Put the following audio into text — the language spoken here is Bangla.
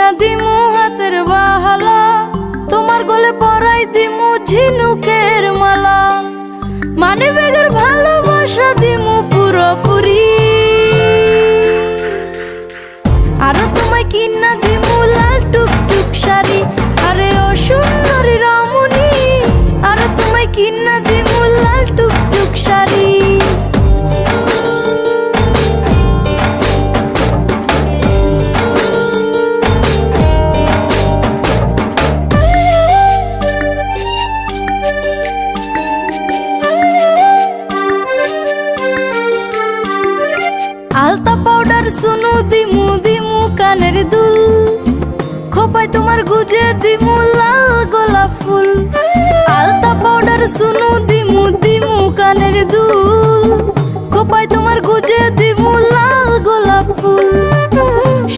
কিনা দিমু হাতের বাহালা, তোমার গলে পরাই দিমু ঝিনুকের মালা, মানে বেগের ভালোবাসা দিমু পুরোপুরি। আরো তোমায় কিনা দিমু লাল টুকটুক শাড়ি, আরে ও সুন্দরী রমণী, আরো তোমায় কিনা দিমু লাল টুকটুক শাড়ি। আলতা পাউডার সুনু দিমু দিমু কানের দুল, খোপায় তোমার গুজে দিমু লাল গোলাপ ফুল। আলতা পাউডার সুনু দিমু দিমু কানের দুল, খোপায় তোমার গুজে